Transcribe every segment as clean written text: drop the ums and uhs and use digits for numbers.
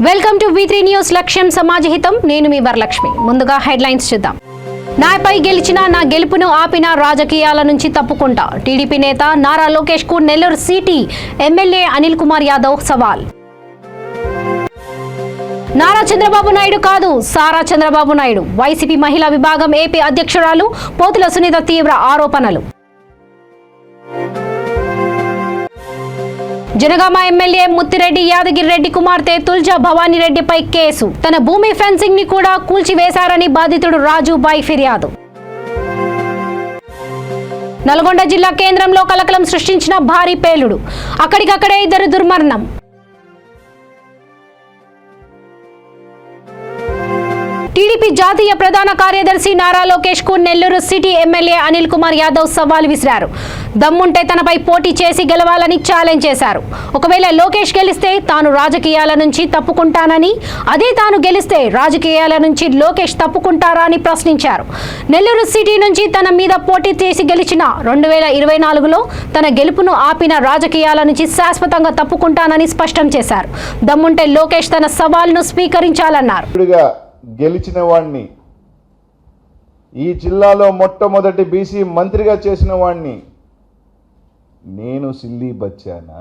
Welcome to V3 news లక్ష్యం సమాజహితం. నేను మీ వరలక్ష్మి. ముందుగా హెడ్లైన్స్ చూద్దాం. నాపై గెలిచిన నా గెలుపును ఆపిన రాజకీయాల నుంచి తప్పుకుంటా. టీడీపీ నేత నారా లోకేష్ కు నెల్లూరు సిటీ ఎమ్మెల్యే అనిల్ కుమార్ యాదవ్ సవాల్. నారా చంద్రబాబు నాయుడు కాదు, సారా చంద్రబాబు నాయుడు. వైసీపీ మహిళా విభాగం ఏపీ అధ్యక్షురాలు పోతుల సునీత తీవ్ర ఆరోపణలు. జనగామ ఎమ్మెల్యే ముత్తిరెడ్డి యాదగిరి రెడ్డి కుమార్తె తుల్జా భవానీ రెడ్డిపై కేసు. తన భూమి ఫెన్సింగ్ ని కూడా కూల్చివేశారని బాధితుడు రాజుబాయ్ ఫిర్యాదు. నల్గొండ జిల్లా కేంద్రంలో కలకలం సృష్టించిన భారీ పేలుడు. అక్కడికక్కడే 2 దుర్మరణం. టీడీపీ జాతీయ ప్రధాన కార్యదర్శి నారా లోకేష్ కు నెల్లూరు సిటీ ఎమ్మెల్యే అనిల్ కుమార్ యాదవ్ సవాల్ విసిరారు. దమ్ముంటే తనపై పోటీ చేసి గెలవాలని ఛాలెంజ్ చేశారు. ఒకవేళ లోకేష్ గెలిస్తే తాను రాజకీయాల నుంచి తప్పుకుంటానని, అదే తాను గెలిస్తే రాజకీయాల నుంచి లోకేష్ తప్పుకుంటారా అని ప్రశ్నించారు. నెల్లూరు సిటీ నుంచి తన మీద పోటీ చేసి గెలిచిన 2024లో తన గెలుపును ఆపిన రాజకీయాల నుంచి శాశ్వతంగా తప్పుకుంటానని స్పష్టం చేశారు. దమ్ముంటే లోకేష్ తన సవాల్ను స్వీకరించాలన్నారు. గెలిచిన వాణ్ణి, ఈ జిల్లాలో మొట్టమొదటి బీసీ మంత్రిగా చేసిన వాణ్ణి నేను సిల్లీ బచ్చానా?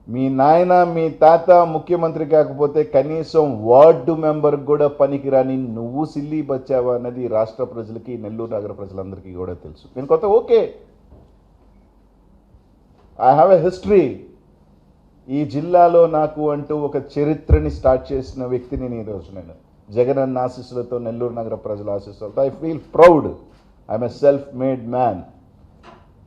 మీ నాయన మీ తాత ముఖ్యమంత్రి కాకపోతే కనీసం వార్డు మెంబర్ కూడా పనికిరాని నువ్వు సిల్లీ బచ్చావా అన్నది రాష్ట్ర ప్రజలకి, నెల్లూరు నగర ప్రజలందరికీ కూడా తెలుసు. నేను కొత్త okay, I have a history. ఈ జిల్లాలో నాకు అంటూ ఒక చరిత్రని స్టార్ట్ చేసిన వ్యక్తిని నేను జగనన్న ఆశీస్సులతో, నెల్లూరు నగర ప్రజల ఆశీస్సులతో I feel proud. I'm a self made man.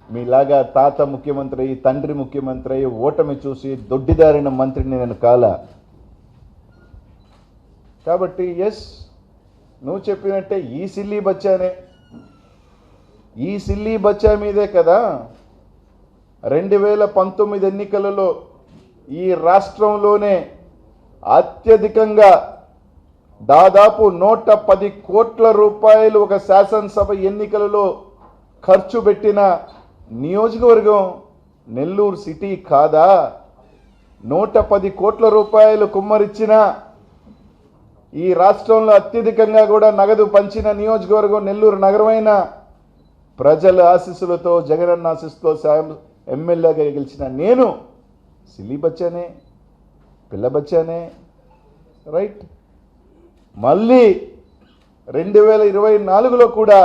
మీలాగా తాత ముఖ్యమంత్రి అయ్యి, తండ్రి ముఖ్యమంత్రి అయ్యి, ఓటమి చూసి దొడ్డిదారిన మంత్రిని నేను కాలా. కాబట్టి ఎస్, నువ్వు చెప్పినట్టే ఈ సిల్లీ బచ్చానే, ఈ సిల్లీ బచ్చా మీదే కదా 2019 ఎన్నికలలో ఈ రాష్ట్రంలోనే అత్యధికంగా దాదాపు 110 కోట్ల రూపాయలు ఒక శాసనసభ ఎన్నికలలో ఖర్చు పెట్టిన నియోజకవర్గం నెల్లూరు సిటీ కాదా? 110 కోట్ల రూపాయలు కుమ్మరిచ్చిన, ఈ రాష్ట్రంలో అత్యధికంగా కూడా నగదు పంచిన నియోజకవర్గం నెల్లూరు నగరమైన, ప్రజల ఆశీస్సులతో, జగనన్న ఆశీస్సుతో ఎమ్మెల్యేగా గెలిచిన నేను సిల్లీ బచ్చానే, పిల్ల బచ్చానే, రైట్? మళ్ళీ 2024లో కూడా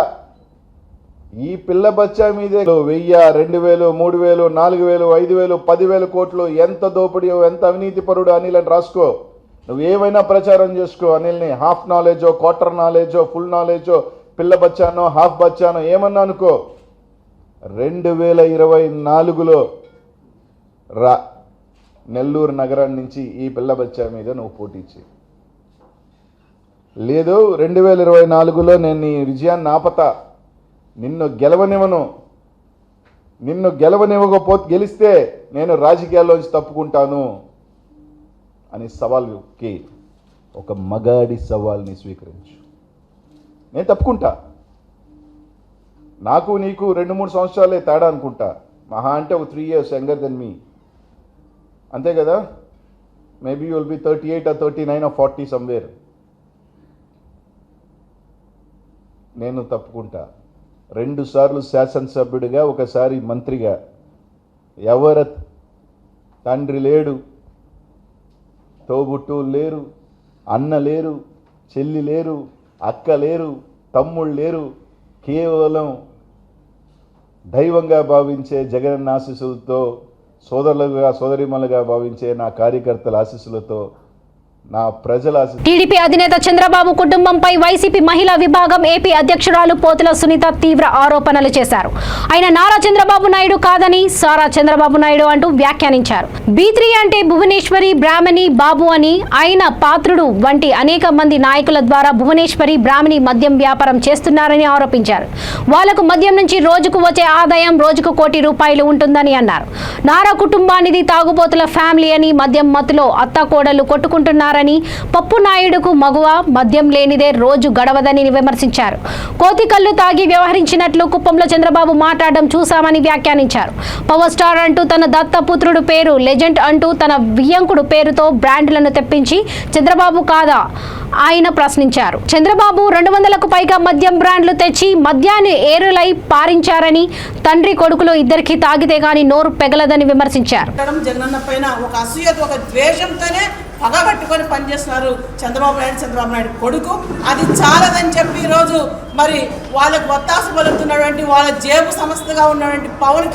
ఈ పిల్ల బచ్చా మీదే 1000, 2000, 3000, 4000, 5000, 10,000 కోట్లు ఎంత దోపిడీ, ఎంత అవినీతి పరుడు అనిల్ అని రాసుకో. నువ్వు ఏమైనా ప్రచారం చేసుకో. అనిల్ని హాఫ్ నాలెడ్జో, క్వార్టర్ నాలెడ్జో, ఫుల్ నాలెడ్జో, పిల్ల బచ్చానో, హాఫ్ బచ్చానో ఏమన్నా అనుకో. 2024లో రా నెల్లూరు నగరం నుంచి ఈ పిల్ల బచ్చా మీద నువ్వు పోటీ చేయి. లేదు 2024లో నేను నీ విజయాన్ని ఆపతా, నిన్ను గెలవనివ్వకపోతే, గెలిస్తే నేను రాజకీయాల్లోంచి తప్పుకుంటాను అని సవాల్కి, ఒక మగాడి సవాల్ని స్వీకరించు. నేను తప్పుకుంటా. నాకు నీకు 2-3 సంవత్సరాలే తేడా అనుకుంటా. మహా అంటే ఒక 3 years యంగర్ దెన్ మీ, అంతే కదా? Maybe you will be 38 or 39 or 40 somewhere. నేను తప్పుకుంటా. 2 సార్లు శాసనసభ్యుడిగా, ఒకసారి మంత్రిగా. ఎవరు తండ్రి లేడు, తోబుట్టువులు లేరు, అన్న లేరు, చెల్లి లేరు, అక్క లేరు, తమ్ముళ్ళు లేరు. కేవలం దైవంగా భావించే జగనన్న ఆశీస్సులతో, సోదరులుగా, సోదరిమలుగా భావించే నా కార్యకర్తల ఆశీస్సులతో, నా ప్రజల టీడీపీ అధినేత చంద్రబాబు కుటుంబంపై వైసీపీ మహిళా విభాగం ఏపీ అధ్యక్షురాలు పోతుల సునీత తీవ్ర ఆరోపణలు చేశారు. ఆయన నారా చంద్రబాబు నాయుడు కాదని, సారా చంద్రబాబు నాయుడు అంటూ వ్యాఖ్యానించారు. B3 అంటే భువనేశ్వరి, బ్రాహ్మణి, బాబు అని, ఆయన పాత్రుడు వంటి అనేక మంది నాయకుల ద్వారా భువనేశ్వరి, బ్రాహ్మణి మద్యం వ్యాపారం చేస్తున్నారని ఆరోపించారు. వాళ్లకు మద్యం నుంచి రోజుకు వచ్చే ఆదాయం రోజుకు ₹1 కోటి ఉంటుందని అన్నారు. నారా కుటుంబానిది తాగుబోతుల ఫ్యామిలీ అని, మద్యం మత్తులో అత్తాకోడళ్లు కొట్టుకుంటున్నారు ఉన్నారని, పప్పు నాయుడుకు మగువ మద్యం లేనిదే రోజు గడవదని విమర్శించారు. కోతి కళ్ళు తాగి వ్యవహరించినట్లు కుప్పంలో చంద్రబాబు మాట్లాడడం చూశామని వ్యాఖ్యానించారు. పవర్ స్టార్ అంటూ తన దత్తపుత్రుడు పేరు, లెజెండ్ అంటూ తన వియ్యంకుడు పేరుతో బ్రాండ్లను తెప్పించి చంద్రబాబు కాదా ఆయన ప్రశ్నించారు. చంద్రబాబు 200కు పైగా మద్యం బ్రాండ్లు తెచ్చి మద్యాన్ని ఏరులై పారించారని, తండ్రి కొడుకులు ఇద్దరికి తాగితే గాని నోరు పెగలదని విమర్శించారు. జగనన్న పైన ఒక అసూయతో, ఒక ద్వేషంతోనే పగబట్టుకొని పనిచేస్తున్నారు చంద్రబాబు నాయుడు కొడుకు. అది చాలదని చెప్పి ఈరోజు మరి వాళ్ళకు ఒత్తాసు పలుకుతున్నటువంటి వాళ్ళ జేబు సంస్థగా ఉన్నటువంటి పవన్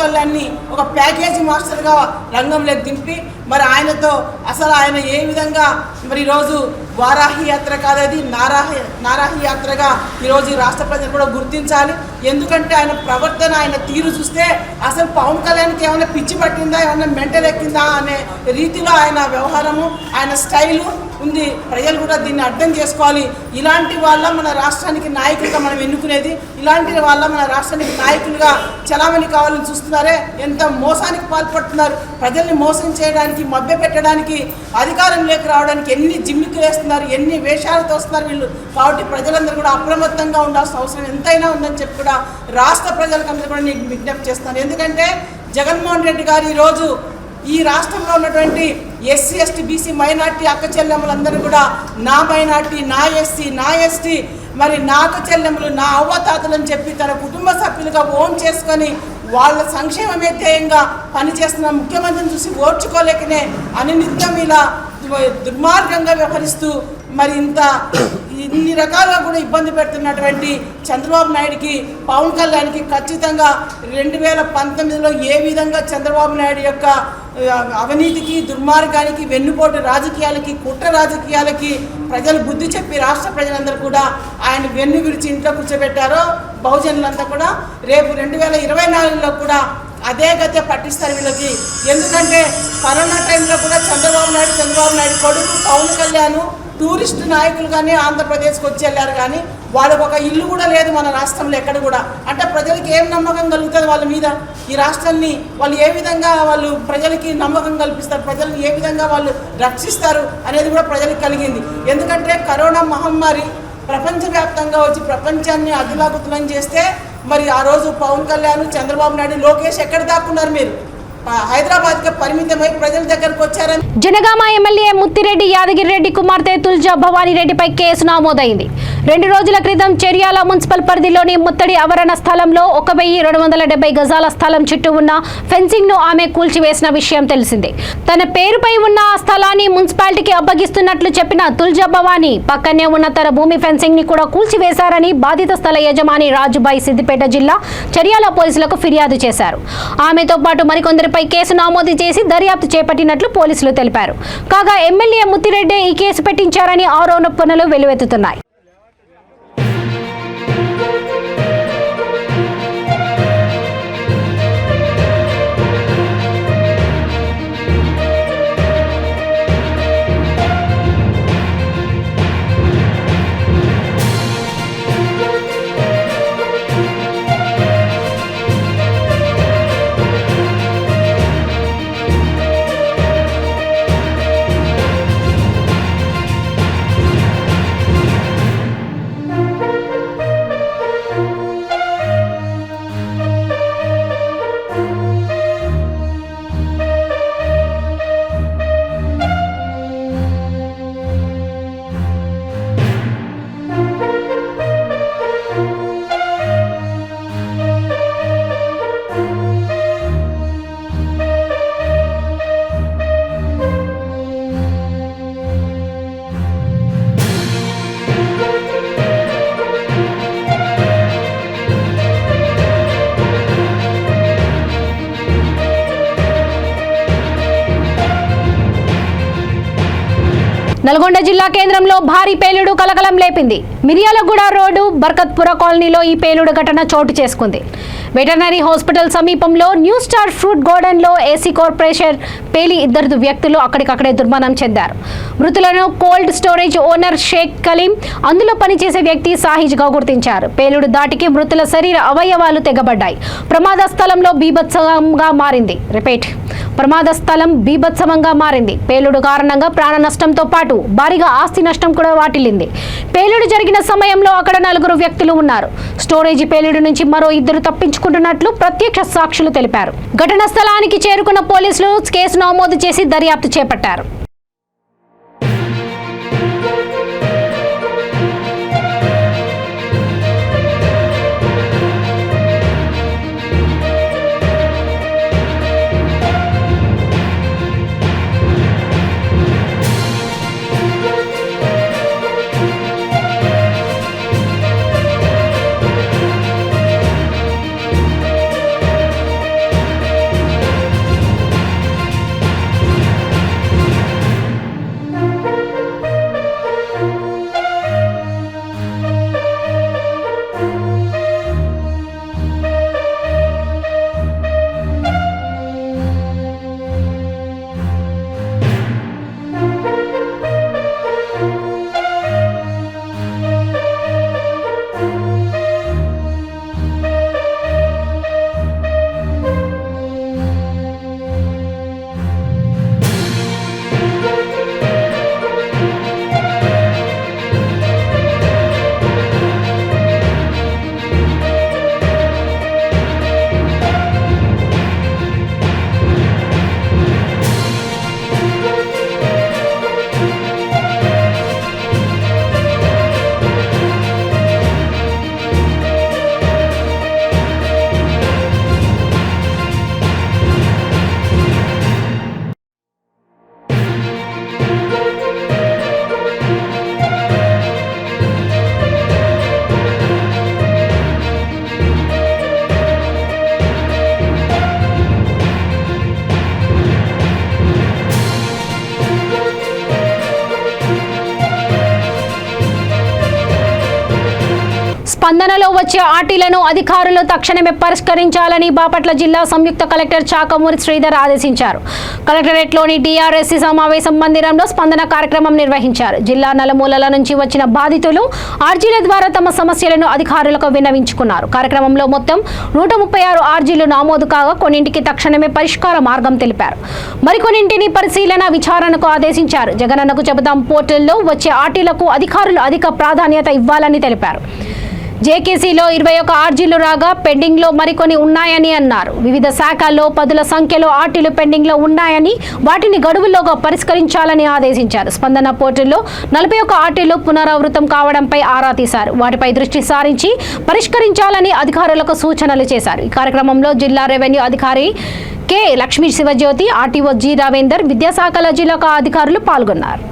కళ్యాణ్ని ఒక ప్యాకేజీ మాస్టర్గా రంగంలోకి దింపి మరి ఆయనతో అసలు ఆయన ఏ విధంగా మరి ఈరోజు వారాహి యాత్ర కాదది నారాహి యాత్రగా ఈరోజు ఈ రాష్ట్ర ప్రజలు కూడా గుర్తించాలి. ఎందుకంటే ఆయన ప్రవర్తన, ఆయన తీరు చూస్తే అసలు పవన్ కళ్యాణ్కి ఏమైనా పిచ్చి పట్టిందా, ఏమైనా మెంటల్ ఎక్కిందా అనే రీతిలో ఆయన వ్యవహారము, ఆయన స్టైలు ఉంది. ప్రజలు కూడా దీన్ని అర్థం చేసుకోవాలి. ఇలాంటి వాళ్ళ మన రాష్ట్రానికి నాయకులుగా మనం ఎన్నుకునేది, ఇలాంటి వాళ్ళ మన రాష్ట్రానికి నాయకులుగా చలామణి కావాలని చూస్తున్నారే. ఎంత మోసానికి పాల్పడుతున్నారు. ప్రజల్ని మోసం చేయడానికి, మభ్య పెట్టడానికి, అధికారంలోకి రావడానికి ఎన్ని జిమ్మికులు వేస్తున్నారు, ఎన్ని వేషాలతో వస్తున్నారు వీళ్ళు. కాబట్టి ప్రజలందరూ కూడా అప్రమత్తంగా ఉండాల్సిన అవసరం ఎంతైనా ఉందని చెప్పి కూడా రాష్ట్ర ప్రజలకందరూ కూడా నేను విజ్ఞప్తి చేస్తాను. ఎందుకంటే జగన్మోహన్ రెడ్డి గారు ఈరోజు ఈ రాష్ట్రంలో ఉన్నటువంటి ఎస్సీ, ఎస్టీ, బీసీ, మైనార్టీ అక్క చెల్లెమ్మలందరూ కూడా నా మైనార్టీ, నా ఎస్సీ, నా ఎస్టీ, మరి నా అక్క చెల్లెమ్మలు, నా అవ్వతాతలని చెప్పి తన కుటుంబ సభ్యులుగా ఓన్ చేసుకొని వాళ్ళ సంక్షేమమే ధ్యేయంగా పనిచేస్తున్న ముఖ్యమంత్రిని చూసి ఓర్చుకోలేకనే అనినిత్యం ఇలా దుర్మార్గంగా వ్యవహరిస్తూ మరి ఇన్ని రకాలుగా కూడా ఇబ్బంది పెడుతున్నటువంటి చంద్రబాబు నాయుడికి, పవన్ కళ్యాణ్కి ఖచ్చితంగా 2019లో ఏ విధంగా చంద్రబాబు నాయుడు యొక్క అవినీతికి, దుర్మార్గానికి, వెన్నుపోటు రాజకీయాలకి, కుట్ర రాజకీయాలకి ప్రజలు బుద్ధి చెప్పి రాష్ట్ర ప్రజలందరూ కూడా ఆయన వెన్ను విరిచి ఇంట్లో కూర్చోబెట్టారో బహుజనులంతా కూడా రేపు 2024లో కూడా అదే గతే పట్టిస్తారు వీళ్ళకి. ఎందుకంటే కరోనా టైంలో కూడా చంద్రబాబు నాయుడు కొడుకు పవన్ కళ్యాణ్ టూరిస్టు నాయకులు కానీ ఆంధ్రప్రదేశ్కి వచ్చి వెళ్ళారు, కానీ వాళ్ళకు ఒక ఇల్లు కూడా లేదు మన రాష్ట్రంలో ఎక్కడ కూడా. అంటే ప్రజలకి ఏం నమ్మకం కలుగుతుంది వాళ్ళ మీద? ఈ రాష్ట్రాన్ని వాళ్ళు ఏ విధంగా వాళ్ళు ప్రజలకి నమ్మకం కల్పిస్తారు, ప్రజలను ఏ విధంగా వాళ్ళు రక్షిస్తారు అనేది కూడా ప్రజలకు కలిగింది. ఎందుకంటే కరోనా మహమ్మారి ప్రపంచవ్యాప్తంగా వచ్చి ప్రపంచాన్ని అదిలాగుతులం చేస్తే మరి ఆ రోజు పవన్ కళ్యాణ్, చంద్రబాబు నాయుడు, లోకేష్ ఎక్కడ దాక్కున్నారు? మీరు హైదరాబాద్కి పరిమితమై ప్రజల దగ్గరకు వచ్చారని. జనగామ ఎమ్మెల్యే ముత్తిరెడ్డి యాదగిరి రెడ్డి కుమార్తె తుల్జా భవానీ రెడ్డిపై కేసు నమోదైంది. 2 రోజుల క్రితం చెర్యాల మున్సిపల్ పరిధిలోని ముత్తడి ఆవరణ స్థలంలో 1270 గజాల స్థలం చుట్టూ ఉన్న ఫెన్సింగ్ ను ఆమె కూల్చివేసిన విషయం తెలిసిందే. తన పేరుపై ఉన్న ఆ స్థలాన్ని మున్సిపాలిటీకి అప్పగిస్తున్నట్లు చెప్పిన తుల్జా భవానీ పక్కనే ఉన్న తన భూమి ఫెన్సింగ్ ని కూడా కూల్చివేశారని బాధిత స్థల యజమాని రాజుబాయి సిద్దిపేట జిల్లా చెర్యాల పోలీసులకు ఫిర్యాదు చేశారు. ఆమెతో పాటు మరికొందరిపై కేసు నమోదు చేసి దర్యాప్తు చేపట్టినట్లు పోలీసులు తెలిపారు. కాగా ఎమ్మెల్యే ముత్తిరెడ్డి ఈ కేసు పెట్టించారని ఆరోపణలు వెల్లువెత్తుతున్నాయి. నల్గొండ జిల్లా కేంద్రంలో భారీ పేలుడు కలకలం లేపింది. మిర్యాలగూడ రోడ్డు బర్కత్పుర కాలనీలో ఈ పేలుడు ఘటన చోటు చేసుకుంది. వెటర్నరీ హాస్పిటల్ సమీపంలో న్యూ స్టార్ ఫ్రూట్ గార్డెన్లో ఏసీ కార్పొరేషన్ పేలి 2 వ్యక్తులు అక్కడికక్కడే దుర్మరణం చెందారు. మృతులను cold storage owner Sheikh Kaleem, అందులో పనిచేసే వ్యక్తి సాహిజ్గా గుర్తించారు. పేలుడు దాటికి మృతుల శరీర అవయవాలు తెగబడ్డాయి. ప్రమాద స్థలంలో బీభత్సంగా మారింది. పేలుడు కారణంగా ప్రాణ నష్టంతో పాటు భారీగా ఆస్తి నష్టం కూడా వాటిల్లింది. పేలుడు జరిగిన సమయంలో అక్కడ 4 వ్యక్తులు ఉన్నారు. స్టోరేజీ పేలుడు నుంచి మరో 2 తప్పించుకుంటున్నట్లు ప్రత్యక్ష సాక్షులు తెలిపారు. ఘటనా స్థలానికి చేరుకున్న పోలీసులు కేసు నమోదు చేసి దర్యాప్తు చేపట్టారు. స్పందనలో వచ్చే ఆర్టీలను అధికారులు తక్షణమే పరిష్కరించాలని బాపట్ల జిల్లా సంయుక్త కలెక్టర్ చాకమూరి శ్రీధర్ ఆదేశించారు. కలెక్టరేట్లోని డిఆర్ఎస్సి సమావేశం మందిరంలో స్పందన కార్యక్రమం నిర్వహించారు. జిల్లా నలుమూలల నుంచి వచ్చిన బాధితులు ఆర్జీల ద్వారా తమ సమస్యలను అధికారులకు విన్నవించుకున్నారు. కార్యక్రమంలో మొత్తం 136 ఆర్జీలు నమోదు కాగా కొన్నింటికి తక్షణమే పరిష్కార మార్గం తెలిపారు. మరికొన్నింటిని పరిశీలన విచారణకు ఆదేశించారు. జగనన్నకు చెబుతాం పోర్టల్లో వచ్చే ఆర్టీలకు అధికారులు అధిక ప్రాధాన్యత ఇవ్వాలని తెలిపారు. జేకేసీలో 21 ఆర్జీలు రాగా పెండింగ్లో మరికొన్ని ఉన్నాయని అన్నారు. వివిధ శాఖల్లో 10ల సంఖ్యలో ఆర్టీలు పెండింగ్లో ఉన్నాయని వాటిని గడువులోగా పరిష్కరించాలని ఆదేశించారు. స్పందన పోర్టల్లో 41 ఆర్టీలు పునరావృతం కావడంపై ఆరా తీశారు. వాటిపై దృష్టి సారించి పరిష్కరించాలని అధికారులకు సూచనలు చేశారు. ఈ కార్యక్రమంలో జిల్లా రెవెన్యూ అధికారి K Lakshmi Sivajyothi, RTO G Ravinder, విద్యాశాఖల జిల్లా అధికారులు పాల్గొన్నారు.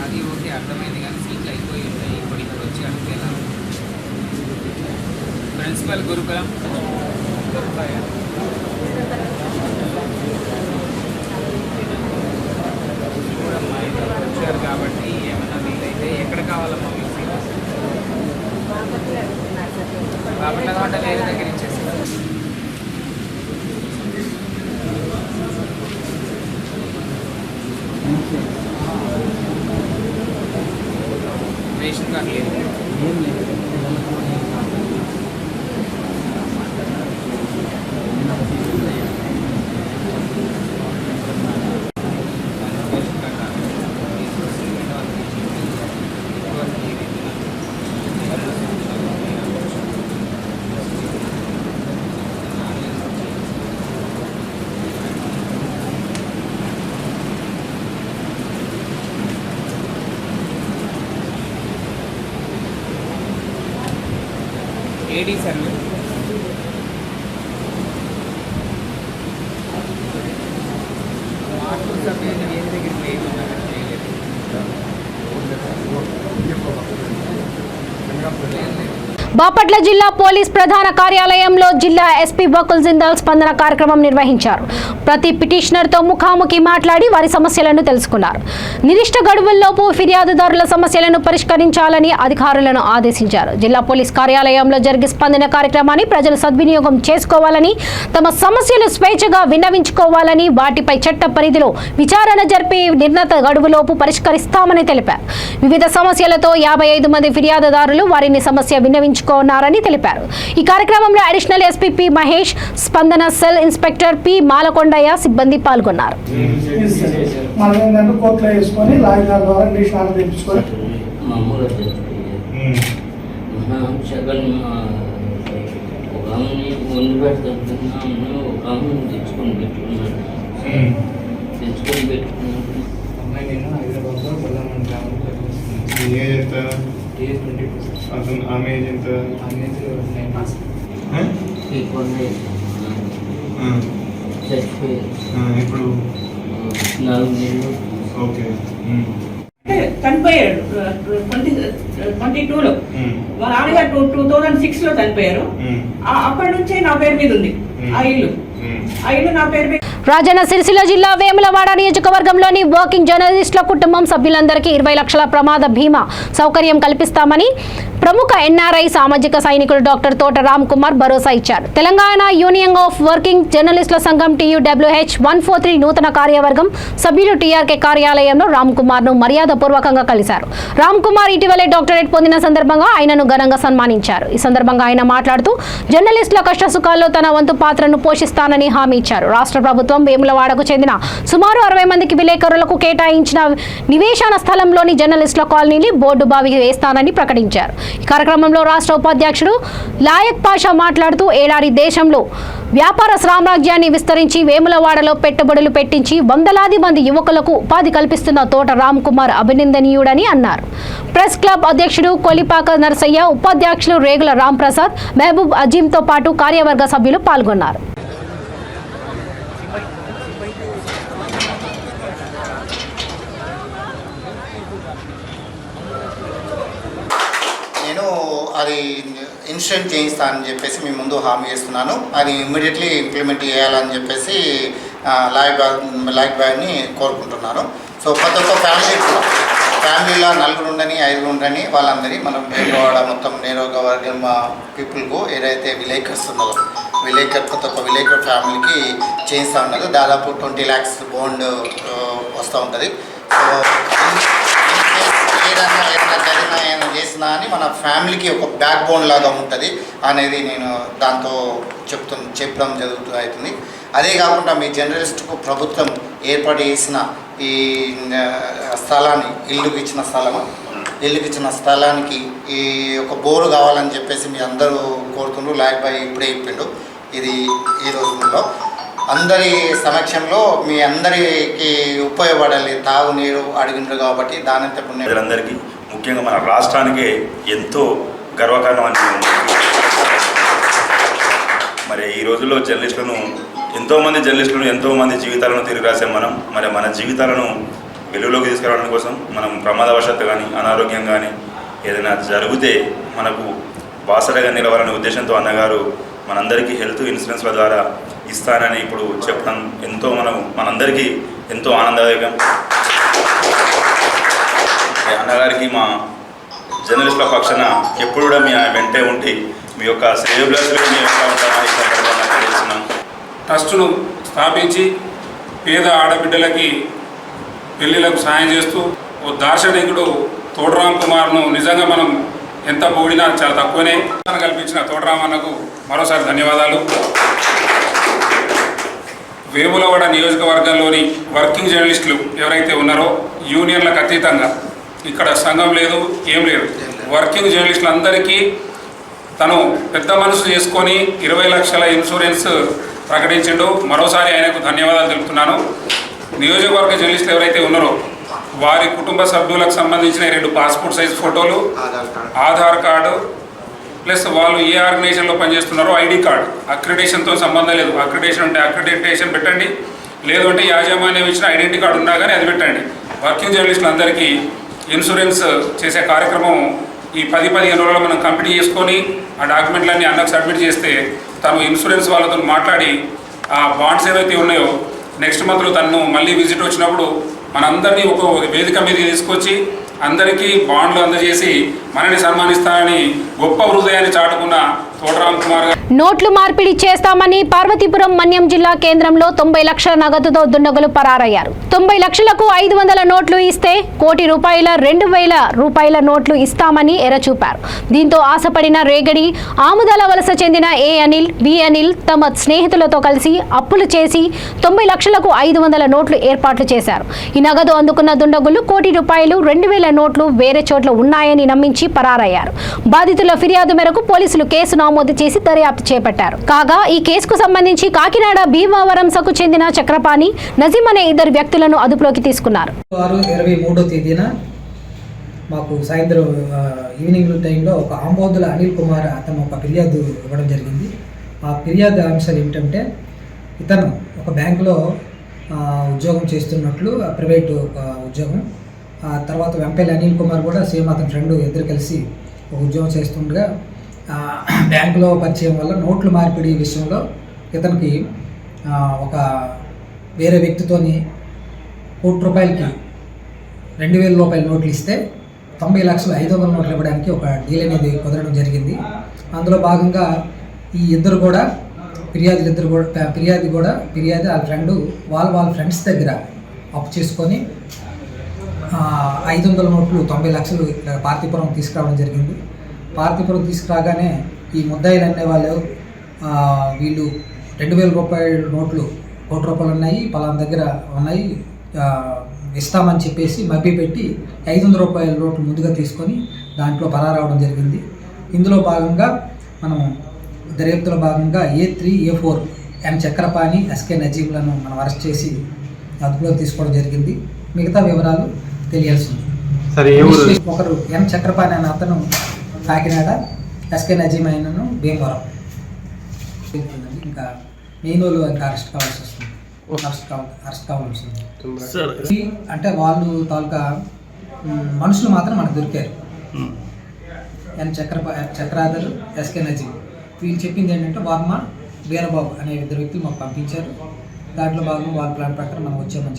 అది ఓకే అర్థమైంది కానీ సీట్లు అయిపోయి ఉంటాయి. ఇప్పుడు ఇక్కడ వచ్చి అడిగితే ఎలా ప్రిన్సిపల్ గురుకులం దొరుకుతాయా? చూడమ్మా ఇక్కడ వచ్చారు కాబట్టి ఏమన్నా వీలైతే ఎక్కడ కావాలమ్మా మీకు సీట్? బాపట్ల కాబట్టి వేరే దగ్గర ఇచ్చేసి లేడీస్ అండి. మార్పుల సభ్యులు ఏం దగ్గర లేకుండా చేయలేదు. బాపట్ల జిల్లా పోలీస్ ప్రధాన కార్యాలయంలో జిల్లా ఎస్పీ బకుల్ జిందాల్ స్పందన కార్యక్రమం నిర్వహించారు. ప్రతి పిటిషనర్తో ముఖాముఖి మాట్లాడి వారి సమస్యలను తెలుసుకున్నారు. నిర్దిష్ట గడువుల్లోపు ఫిర్యాదుదారుల సమస్యలను పరిష్కరించాలని అధికారులను ఆదేశించారు. జిల్లా పోలీస్ కార్యాలయంలో జరిగే స్పందన కార్యక్రమాన్ని ప్రజలు సద్వినియోగం చేసుకోవాలని, తమ సమస్యలు స్వేచ్ఛగా విన్నవించుకోవాలని, వాటిపై చట్ట పరిధిలో విచారణ జరిపి నిర్ణీత గడువులోపు పరిష్కరిస్తామని తెలిపారు. వివిధ సమస్యలతో 55 మంది ఫిర్యాదుదారులు వారిని సమస్య విన్నవించుకున్నారని తెలిపారు. ఈ కార్యక్రమంలో అడిషనల్ ఎస్పీ పి మహేష్, స్పందన సెల్ ఇన్స్పెక్టర్ పి మాలకొండయ్య సిబ్బంది పాల్గొన్నారు. అతను ఆమె ఏజ్ ఎంత? ఇప్పుడు ఓకే చనిపోయాడు 2022లో. మా నాన్నగారు 2006లో చనిపోయారు. అప్పటి నుంచే నా పేరు మీద ఉంది ఆ ఇల్లు నా పేరు మీద. రాజన్న సిరిసిల్ల జిల్లా వేములవాడ నియోజకవర్గంలోని వర్కింగ్ జర్నలిస్టుల కుటుంబం సభ్యులందరికీ 20 లక్షల ప్రమాద బీమా సౌకర్యం కల్పిస్తామని ప్రముఖ ఎన్ఆర్ఐ సామాజిక సైనికుడు డాక్టర్ తోట రామ్ కుమార్ భరోసా ఇచ్చారు. తెలంగాణ యూనియన్ ఆఫ్ వర్కింగ్ జర్నలిస్టుల సంఘం TUWH 143 నూతన కార్యవర్గం సభ్యులు TRK కార్యాలయంలో రామ్ కుమార్ ను మర్యాదపూర్వకంగా కలిశారు. రామ్ కుమార్ ఇటీవలే డాక్టరేట్ పొందిన సందర్భంగా ఆయనను ఘనంగా సన్మానించారు. ఈ సందర్భంగా ఆయన మాట్లాడుతూ జర్నలిస్టుల కష్టసుఖాల్లో తన వంతు పాత్రను పోషిస్తానని హామీ ఇచ్చారు. రాష్ట్ర ప్రభుత్వం వేములవాడకు చెందిన సుమారు 60 మందికి విలేకరులకు కేటాయించిన నివేశన స్థలంలోని జర్నలిస్టుల కాలనీని బోర్డు బావి వేస్తానని ప్రకటించారు. ఈ కార్యక్రమంలో రాష్ట్ర ఉపాధ్యక్షుడు లాయక్ పాషా మాట్లాడుతూ ఏడాది దేశంలో వ్యాపార సామ్రాజ్యాన్ని విస్తరించి వేములవాడలో పెట్టుబడులు పెట్టించి వందలాది మంది యువకులకు ఉపాధి కల్పిస్తున్న తోట రామ్ కుమార్ అభినందనీయుడని అన్నారు. ప్రెస్ క్లబ్ అధ్యక్షుడు కొలిపాక నరసయ్య, ఉపాధ్యక్షులు రేగుల రామ్ ప్రసాద్, మహబూబ్ అజీంతో పాటు కార్యవర్గ సభ్యులు పాల్గొన్నారు. అది ఇన్స్టెంట్ చేయిస్తానని చెప్పేసి మీ ముందు హామీ చేస్తున్నాను. అది ఇమ్మీడియట్లీ ఇంప్లిమెంట్ చేయాలని చెప్పేసి లాయక్ బాయ్ని కోరుకుంటున్నాను. సో ప్రతి ఒక్క ఫ్యామిలీలో 4 ఉండని 5 ఉండని వాళ్ళందరి మనం వేములవాడ మొత్తం నియోజకవర్గం పీపుల్కు ఏదైతే విలేకర్స్ ఉన్నదో ప్రతి ఒక్క విలేకర్ ఫ్యామిలీకి చేయిస్తూ ఉన్నది. దాదాపు 20 lakhs బాండ్ వస్తూ ఉంటుంది. సో ఏదైనా చేసినా అని మన ఫ్యామిలీకి ఒక బ్యాక్ బోన్ లాగా ఉంటుంది అనేది నేను దాంతో చెప్పడం అవుతుంది. అదే కాకుండా మీ జర్నలిస్టుకు ప్రభుత్వం ఏర్పాటు చేసిన ఈ స్థలాన్ని ఇల్లుకి ఇచ్చిన స్థలానికి ఈ ఒక బోరు కావాలని చెప్పేసి మీ అందరూ కోరుతుండ్రు. లాయక్ బాయ్ ఇప్పుడే చెప్పిండు. ఇది ఈ రోజుల్లో అందరి సమక్షంలో మీ అందరికీ ఉపయోగపడాలి. తాగునీరు అడిగినారు కాబట్టి దానంతా ప్రజలందరికీ ముఖ్యంగా మన రాష్ట్రానికే ఎంతో గర్వకారణం అని మరి ఈ రోజుల్లో ఎంతోమంది జర్నలిస్టులను ఎంతోమంది జీవితాలను తిరిగి రాసాం మనం. మరి మన జీవితాలను వెలుగులోకి తీసుకురావడం కోసం మనం ప్రమాదవశాత్తు కానీ అనారోగ్యం కానీ ఏదైనా జరిగితే మనకు బాసటగా నిలవాలనే ఉద్దేశంతో అన్నగారు మనందరికీ హెల్త్ ఇన్సూరెన్స్ల ద్వారా ఇస్తానని ఇప్పుడు చెప్పడం మనందరికీ ఎంతో ఆనందదాయకం. అన్నగారికి మా జర్నలిస్టుల పక్షాన ఎప్పుడు కూడా మీ వెంటే ఉండి మీ యొక్క శ్రేయోభిలాషులు మీ యొక్క ఉంటామని ట్రస్టును స్థాపించి పేద ఆడబిడ్డలకి పెళ్లిలకు సాయం చేస్తూ ఓ దార్శనికుడు తోటరామ్ కుమార్ను నిజంగా మనం ఎంత పొగిడినా చాలా తక్కువనే కల్పించిన తోటరామ్ అన్నకు మరోసారి ధన్యవాదాలు. వేములవాడ నియోజకవర్గంలోని వర్కింగ్ జర్నలిస్టులు ఎవరైతే ఉన్నారో యూనియన్లకు అతీతంగా ఇక్కడ సంఘం లేదు, ఏం లేదు, వర్కింగ్ జర్నలిస్టులందరికీ తను పెద్ద మనసు చేసుకొని 20 లక్షల ఇన్సూరెన్స్ ప్రకటించిండు. మరోసారి ఆయనకు ధన్యవాదాలు తెలుపుతున్నాను. నియోజకవర్గ జర్నలిస్టులు ఎవరైతే ఉన్నారో వారి కుటుంబ సభ్యులకు సంబంధించిన 2 పాస్పోర్ట్ సైజ్ ఫోటోలు, ఆధార్ కార్డు, ప్లస్ వాళ్ళు ఏ ఆర్గనైజేషన్లో పనిచేస్తున్నారో ఐడి కార్డ్, అక్రిడేషన్తో సంబంధం లేదు. అక్రిడేషన్ ఉంటే అక్రిడేషన్ పెట్టండి, లేదు అంటే యాజమాన్యం ఇచ్చిన ఐడెంటిటీ కార్డు ఉన్నా కానీ అది పెట్టండి. వర్కింగ్ జర్నలిస్టులందరికీ ఇన్సూరెన్స్ చేసే కార్యక్రమం ఈ 10-15 రోజుల్లో మనం కంప్లీట్ చేసుకొని ఆ డాక్యుమెంట్లన్నీ అన్నకు సబ్మిట్ చేస్తే తను ఇన్సూరెన్స్ వాళ్ళతో మాట్లాడి ఆ బాండ్స్ ఏవైతే ఉన్నాయో నెక్స్ట్ మంత్లో తను మళ్ళీ విజిట్ వచ్చినప్పుడు మనందరినీ ఒక వేదిక మీదకి తీసుకొచ్చి అందరికీ బాండ్లు అందజేసి మనని సన్మానిస్తానని గొప్ప హృదయాన్ని చాటుకున్న తోటరామ్ కుమార్ గారు. నోట్లు మార్పిడి చేస్తామని పార్వతీపురం మన్యం జిల్లా కేంద్రంలో 90 లక్షల నగదుతో దుండగులు పరారయ్యారు. 90 లక్షలకు 500 నోట్లు ఇస్తే ₹1,00,000 2,000 రూపాయల నోట్లు ఇస్తామని ఎరచూపారు. దీంతో ఆశపడిన రేగడి ఆముదాల వలస చెందిన ఏ అనిల్, బి అనిల్ తమ స్నేహితులతో కలిసి అప్పులు చేసి 90 లక్షలకు 500 నోట్లు ఏర్పాట్లు చేశారు. ఈ నగదు అందుకున్న దుండగులు ₹1,00,000 2,000 నోట్లు వేరే చోట్ల ఉన్నాయని నమ్మించి పరారయ్యారు. బాధితుల ఫిర్యాదు మేరకు పోలీసులు కేసు నమోదు చేసి దర్యాప్తు చేపట్టారు. కాగా ఈ కేసుకు సంబంధించి కాకినాడ భీమవరంసకు చెందిన చక్రపాణి, నజీం అనే 2 వ్యక్తులను అదుపులోకి తీసుకున్నారు. 23వ తేదీన మాకు సాయంత్రం ఈవినింగ్ టైంలో ఒక ఆంబోదుల అనిల్ కుమార్ అతను ఒక ఫిర్యాదు ఇవ్వడం జరిగింది. ఆ ఫిర్యాదు అంశాలు ఏమిటంటే ఇతను ఒక బ్యాంకులో ఉద్యోగం చేస్తున్నట్లు, ప్రైవేటు ఉద్యోగం. తర్వాత వెంపల్లి అనిల్ కుమార్ కూడా సేమ్ అతని ఫ్రెండ్ ఇద్దరు కలిసి ఒక ఉద్యోగం చేస్తుండగా బ్యాంకులో పరిచయం వల్ల నోట్ల మార్పిడి విషయంలో ఇతనికి ఒక వేరే వ్యక్తితోని ₹1,00,000కి ₹2,000 నోట్లు ఇస్తే 90 లక్షలు 500 నోట్లు ఇవ్వడానికి ఒక డీల్ అనేది కుదరడం జరిగింది. అందులో భాగంగా ఈ ఇద్దరు కూడా ఫిర్యాది వాళ్ళ ఫ్రెండు వాళ్ళ ఫ్రెండ్స్ దగ్గర అప్పు చేసుకొని 500 నోట్లు 90 లక్షలు పార్తీపురం తీసుకురావడం జరిగింది. పార్తీపురం తీసుకురాగానే ఈ ముద్దాయిలు అనే వాళ్ళు వీళ్ళు ₹2,000 నోట్లు ₹1,00,000 ఉన్నాయి, పలానా దగ్గర ఉన్నాయి, ఇస్తామని చెప్పేసి మభ్యపెట్టి ₹500 నోట్లు ముందుగా తీసుకొని దాంట్లో పరారవడం జరిగింది. ఇందులో భాగంగా మనం దర్యాప్తులో భాగంగా A3, A4 ఎన్ చక్రపాణి, ఎస్కే నజీంలను మనం అరెస్ట్ చేసి అదుపులోకి తీసుకోవడం జరిగింది. మిగతా వివరాలు తెలియాల్సింది. ఒకరు ఎన్ చక్రపాణి అనే అతను కాకినాడ, ఎస్కే నజీం అయినను భీమవరం. ఇంకా మెయిన్ వాళ్ళు ఇంకా అరెస్ట్ కావాల్సి వస్తుంది. అంటే వాళ్ళు తాలూకా మనుషులు మాత్రం మనకు దొరికారు. ఎన్ చక్రాధర్, ఎస్కే నజీం. వీళ్ళు చెప్పింది ఏంటంటే వర్మ, వీరబాబు అనే 2 వ్యక్తులు మాకు పంపించారు. దాంట్లో భాగంగా వాళ్ళ ప్లాన్ ప్రకారం మనం వచ్చామని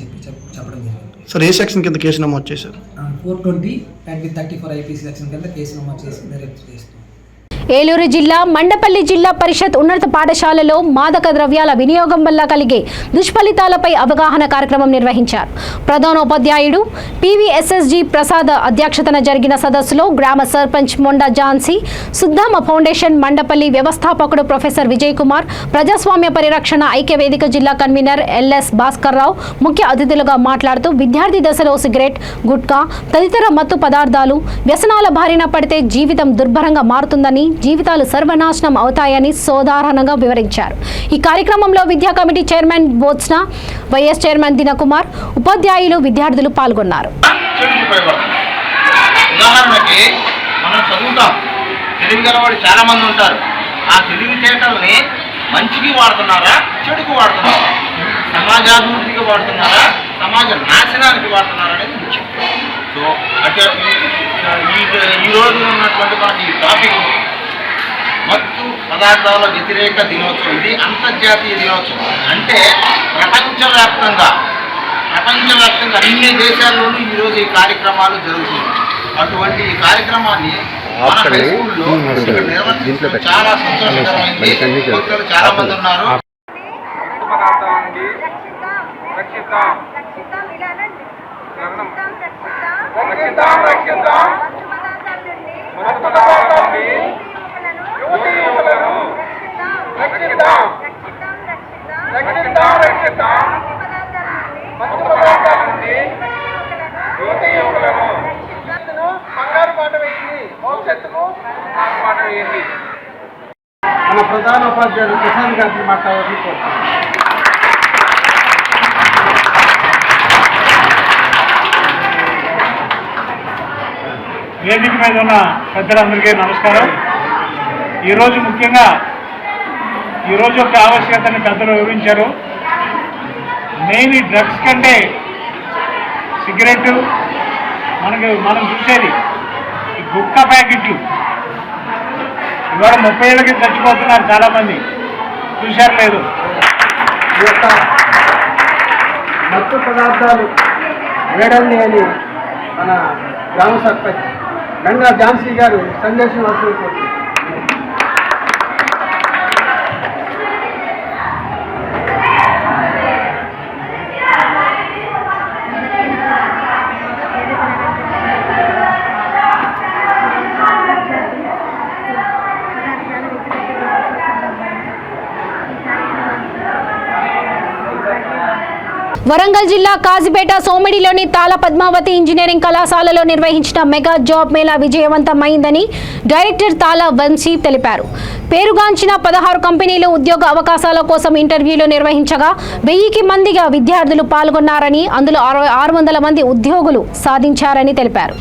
చెప్పడం జరిగింది. సార్, ఏ సెక్షన్ కింద కేసు నమోదు చేశారు? 420 and 34 IPC సెక్షన్ కింద కేసు నమోదు చేసి దర్యాప్తు చేస్తున్నాం. ఏలూరు జిల్లా మండపల్లి జిల్లా పరిషత్ ఉన్నత పాఠశాలలో మాదక ద్రవ్యాల వినియోగం వల్ల కలిగే దుష్ఫలితాలపై అవగాహన కార్యక్రమం నిర్వహించారు. ప్రధానోపాధ్యాయుడు PVSSG ప్రసాద్ అధ్యక్షతన జరిగిన సదస్సులో గ్రామ సర్పంచ్ మొండా ఝాన్సీ, సుద్దామ ఫౌండేషన్ మండపల్లి వ్యవస్థాపకుడు ప్రొఫెసర్ విజయ్ కుమార్, ప్రజాస్వామ్య పరిరక్షణ ఐక్యవేదిక జిల్లా కన్వీనర్ LS భాస్కర్ రావు ముఖ్య అతిథులుగా మాట్లాడుతూ విద్యార్థి దశలో సిగరెట్, గుట్కా తదితర మత్తు పదార్థాలు వ్యసనాల బారిన పడితే జీవితం దుర్భరంగా మారుతుందని, జీవితాలు సర్వనాశనం అవుతాయని సోదాహరణంగా వివరించారు. ఈ కార్యక్రమంలో విద్యా కమిటీ చైర్మన్ బోత్స్నా, వైఎస్ చైర్మన్ దినకుమార్, ఉపాధ్యాయులు, విద్యార్థులు పాల్గొన్నారు. ఉదాహరణకి మనం చదువుతాం, తెలివి గలవాడు చాలా మంది ఉంటారు. ఆ తెలివితేటల్ని మంచికి వాడుతున్నారా, చెడుకు వాడుతున్నారా, సమాజాభివృద్ధికి వాడుతున్నారా, సమాజ నాశనానికి వాడుతున్నారా అనేది ముఖ్యం. సో అంటే ఈరోజు ఉన్నటువంటి మనకి ఈ టాపిక్ మత్తు పదార్థాల వ్యతిరేక దినోత్సవం. ఇది అంతర్జాతీయ దినోత్సవం. అంటే ప్రపంచవ్యాప్తంగా అన్ని దేశాల్లోనూ ఈరోజు ఈ కార్యక్రమాలు జరుగుతున్నాయి. అటువంటి ఈ కార్యక్రమాన్ని మన హై స్కూల్లో నిర్వహించడం చాలా సంతోషకరమైంది. భక్తులు చాలా మంది ఉన్నారు. మన ప్రధాన ఉపాధ్యాయుడు ప్రసాద్ గారిని మాట్లాడాలని కోరుతున్నాను. వేదిక మీద ఉన్న పెద్దలందరికీ నమస్కారం. ఈరోజు ముఖ్యంగా ఈరోజు ఒక ఆవశ్యకతని పెద్దలు వివరించారు. మెయిన్ ఈ డ్రగ్స్ కంటే సిగరెట్, మనం చూసేది ఈ గుట్కా ప్యాకెట్లు. ఇవాళ 30 ఏళ్ళకి చచ్చిపోతున్నారు చాలామంది, చూశారు లేదు. ఈ యొక్క మత్తు పదార్థాలు వేడండి అని మన గ్రామ సర్పంచ్ గంగా ఝాన్సీ గారు సందేశం వస్తుంది. వరంగల్ జిల్లా కాజీపేట సోమిడిలోని తాళ పద్మావతి ఇంజనీరింగ్ కళాశాలలో నిర్వహించిన మెగా జాబ్ మేళా విజయవంతమైందని డైరెక్టర్ తాళ వంశీ తెలిపారు. పేరుగాంచిన 16 కంపెనీలు ఉద్యోగ అవకాశాల కోసం ఇంటర్వ్యూలు నిర్వహించగా 1000కి మందిగా విద్యార్థులు పాల్గొన్నారని, అందులో 600 మంది ఉద్యోగులు సాధించారని తెలిపారు.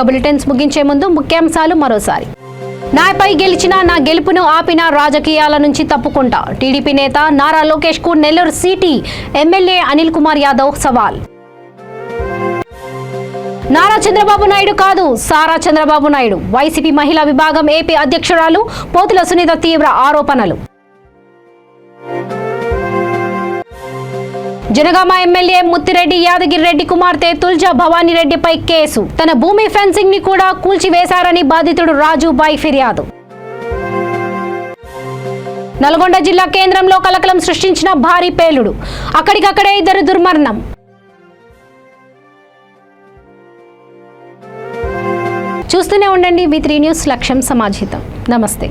బులెటిన్స్ ముగించే ముందు ముఖ్యాంశాలు మరోసారి. నాపై గెలిచిన నా గెలుపును ఆపిన రాజకీయాల నుంచి తప్పుకుంటా. టీడీపీ నేత నారా లోకేష్ కు నెల్లూరు సిటీ ఎమ్మెల్యే అనిల్ కుమార్ యాదవ్ సవాల్. నారా చంద్రబాబు నాయుడు కాదు, సారా చంద్రబాబు నాయుడు. వైసీపీ మహిళా విభాగం ఏపీ అధ్యక్షురాలు పోతుల సునీత తీవ్ర ఆరోపణలు. జనగామ ఎమ్మెల్యే ముత్తిరెడ్డి యాదగిరి రెడ్డి కుమార్తె తుల్జా భవానీ రెడ్డిపై కేసు. తన భూమి ఫెన్సింగ్ ని కూడా కూల్చివేశారని బాధితుడు రాజుబాయ్ ఫిర్యాదు. నల్గొండ జిల్లా కేంద్రంలో కలకలం సృష్టించిన భారీ పేలుడు. అక్కడికక్కడే 2 దుర్మరణం. చూస్తూనే ఉండండి V3 న్యూస్, లక్ష్యం సమాజితం. నమస్తే.